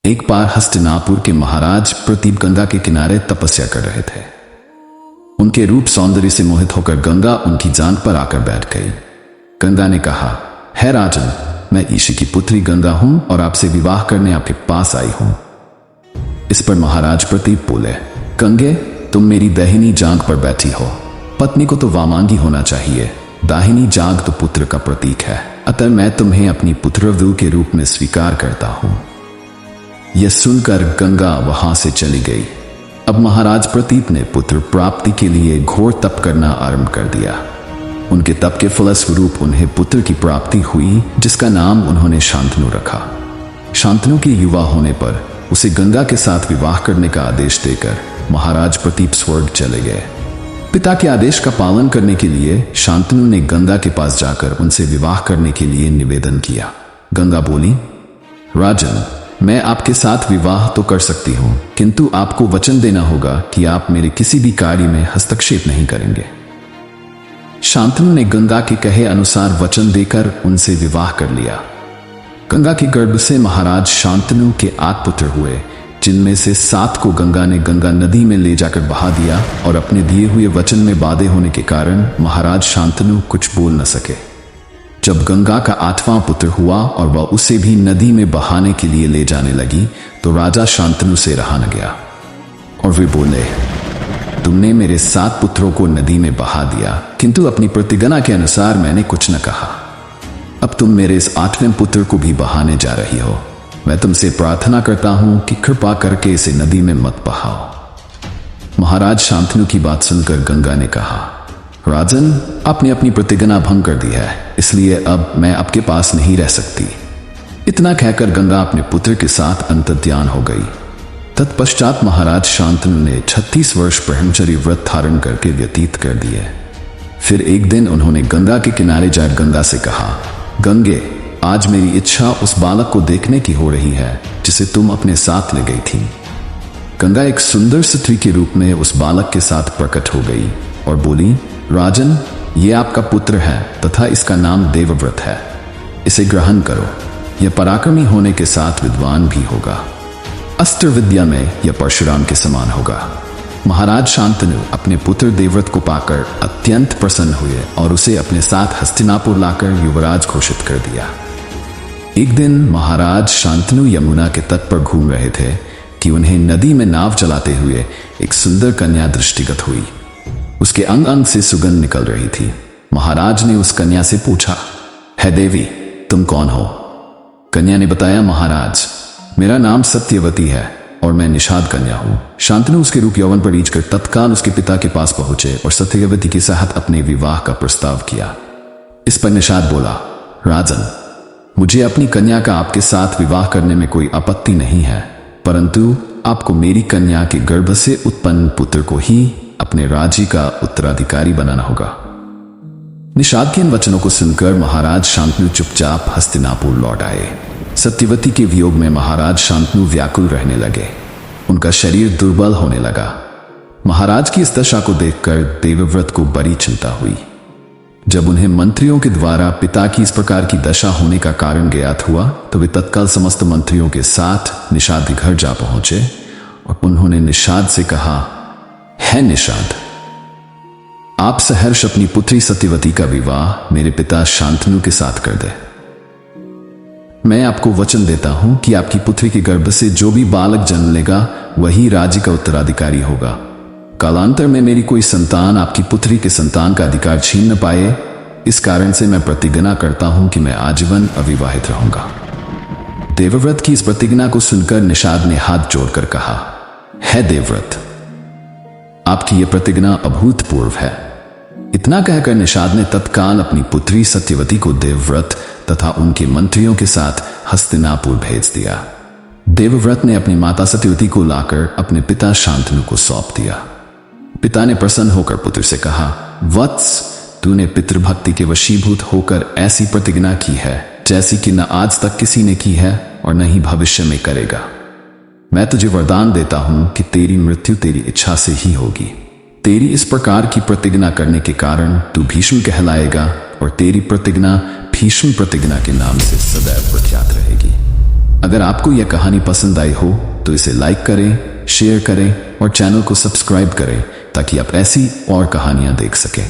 एक बार हस्तिनापुर के महाराज प्रतीप गंगा के किनारे तपस्या कर रहे थे। उनके रूप सौंदर्य से मोहित होकर गंगा उनकी जांघ पर आकर बैठ गई। गंगा ने कहा, है राजन, मैं ईशी की पुत्री गंगा हूं और आपसे विवाह करने आपके पास आई हूं। इस पर महाराज प्रतीप बोले, गंगे, तुम मेरी दाहिनी जांघ पर बैठी हो। पत्नी को तो वामांगी होना चाहिए, दाहिनी जांघ तो पुत्र का प्रतीक है, अतः मैं तुम्हें अपनी पुत्रवधू के रूप में स्वीकार करता हूं। यह सुनकर गंगा वहां से चली गई। अब महाराज प्रतीप ने पुत्र प्राप्ति के लिए घोर तप करना आरंभ कर दिया। उनके तप के फलस्वरूप उन्हें पुत्र की प्राप्ति हुई, जिसका नाम उन्होंने शांतनु रखा। शांतनु के युवा होने पर उसे गंगा के साथ विवाह करने का आदेश देकर महाराज प्रतीप स्वर्ग चले गए। पिता के आदेश का पालन करने के लिए शांतनु ने गंगा के पास जाकर उनसे विवाह करने के लिए निवेदन किया। गंगा बोली, राजन, मैं आपके साथ विवाह तो कर सकती हूं, किंतु आपको वचन देना होगा कि आप मेरे किसी भी कार्य में हस्तक्षेप नहीं करेंगे। शांतनु ने गंगा के कहे अनुसार वचन देकर उनसे विवाह कर लिया। गंगा के गर्भ से महाराज शांतनु के 8 पुत्र हुए, जिनमें से 7 को गंगा ने गंगा नदी में ले जाकर बहा दिया और अपने दिए हुए वचन में बाधे होने के कारण महाराज शांतनु कुछ बोल न सके। जब गंगा का 8वां पुत्र हुआ और वह उसे भी नदी में बहाने के लिए ले जाने लगी तो राजा शांतनु से रहा न गया और वे बोले, तुमने मेरे 7 पुत्रों को नदी में बहा दिया, किंतु अपनी प्रतिज्ञा के अनुसार मैंने कुछ न कहा। अब तुम मेरे इस 8वें पुत्र को भी बहाने जा रही हो। मैं तुमसे प्रार्थना करता हूं कि कृपा करके इसे नदी में मत बहाओ। महाराज शांतनु की बात सुनकर गंगा ने कहा, राजन, आपने अपनी प्रतिज्ञा भंग कर दी है, इसलिए अब मैं आपके पास नहीं रह सकती। इतना कहकर गंगा अपने पुत्र के साथ अंतर्ध्यान हो गई। तत्पश्चात महाराज शांतनु ने 36 वर्ष ब्रह्मचर्य व्रत धारण करके व्यतीत कर दिए। फिर एक दिन उन्होंने गंगा के किनारे जाकर गंगा से कहा, गंगे, आज मेरी इच्छा उस बालक को देखने की हो रही है जिसे तुम अपने साथ ले गई थी। गंगा एक सुंदर स्त्री के रूप में उस बालक के साथ प्रकट हो गई और बोली, राजन, ये आपका पुत्र है तथा इसका नाम देवव्रत है। इसे ग्रहण करो। यह पराक्रमी होने के साथ विद्वान भी होगा। अस्त्र विद्या में यह परशुराम के समान होगा। महाराज शांतनु अपने पुत्र देवव्रत को पाकर अत्यंत प्रसन्न हुए और उसे अपने साथ हस्तिनापुर लाकर युवराज घोषित कर दिया। एक दिन महाराज शांतनु यमुना के तट पर घूम रहे थे कि उन्हें नदी में नाव चलाते हुए एक सुंदर कन्या दृष्टिगत हुई। उसके अंग अंग से सुगंध निकल रही थी। महाराज ने उस कन्या से पूछा, है देवी, तुम कौन हो? कन्या ने बताया, महाराज, मेरा नाम सत्यवती है और मैं निषाद कन्या हूं। शांतनु उसके रूप यौवन पर रीझकर तत्काल उसके पिता के पास पहुंचे और सत्यवती के साथ अपने विवाह का प्रस्ताव किया। इस पर निषाद बोला, राजन, मुझे अपनी कन्या का आपके साथ विवाह करने में कोई आपत्ति नहीं है, परंतु आपको मेरी कन्या के गर्भ से उत्पन्न पुत्र को ही अपने राज्य का उत्तराधिकारी बनाना होगा। निषाद के इन वचनों को सुनकर महाराज शांतनु चुपचाप हस्तिनापुर लौट आए। सत्यवती के वियोग में महाराज शांतनु व्याकुल रहने लगे। उनका शरीर दुर्बल होने लगा। महाराज की इस दशा को देखकर देवव्रत को बड़ी चिंता हुई। जब उन्हें मंत्रियों के द्वारा पिता की इस प्रकार की दशा होने का कारण ज्ञात हुआ तो वे तत्काल समस्त मंत्रियों के साथ निषाद के घर जा पहुंचे और उन्होंने निषाद से कहा, है निषाद, आप सहर्ष अपनी पुत्री सत्यवती का विवाह मेरे पिता शांतनु के साथ कर दे। मैं आपको वचन देता हूं कि आपकी पुत्री के गर्भ से जो भी बालक जन्म लेगा वही राज्य का उत्तराधिकारी होगा। कालांतर में मेरी कोई संतान आपकी पुत्री के संतान का अधिकार छीन न पाए, इस कारण से मैं प्रतिज्ञा करता हूं कि मैं आजीवन अविवाहित रहूंगा। देवव्रत की इस प्रतिज्ञा को सुनकर निषाद ने हाथ जोड़कर कहा, है देवव्रत, आपकी यह प्रतिज्ञा अभूतपूर्व है। इतना कहकर निषाद ने तत्काल अपनी पुत्री सत्यवती को देवव्रत तथा उनके मंत्रियों के साथ हस्तिनापुर भेज दिया। देवव्रत ने अपनी माता सत्यवती को लाकर अपने पिता शांतनु को सौंप दिया। पिता ने प्रसन्न होकर पुत्र से कहा, वत्स, तूने पितृभक्ति के वशीभूत होकर ऐसी प्रतिज्ञा की है जैसी कि न आज तक किसी ने की है और न ही भविष्य में करेगा। मैं तुझे वरदान देता हूं कि तेरी मृत्यु तेरी इच्छा से ही होगी। तेरी इस प्रकार की प्रतिज्ञा करने के कारण तू भीष्म कहलाएगा और तेरी प्रतिज्ञा भीष्म प्रतिज्ञा के नाम से सदैव प्रख्यात रहेगी। अगर आपको यह कहानी पसंद आई हो तो इसे लाइक करें, शेयर करें और चैनल को सब्सक्राइब करें ताकि आप ऐसी और कहानियां देख सकें।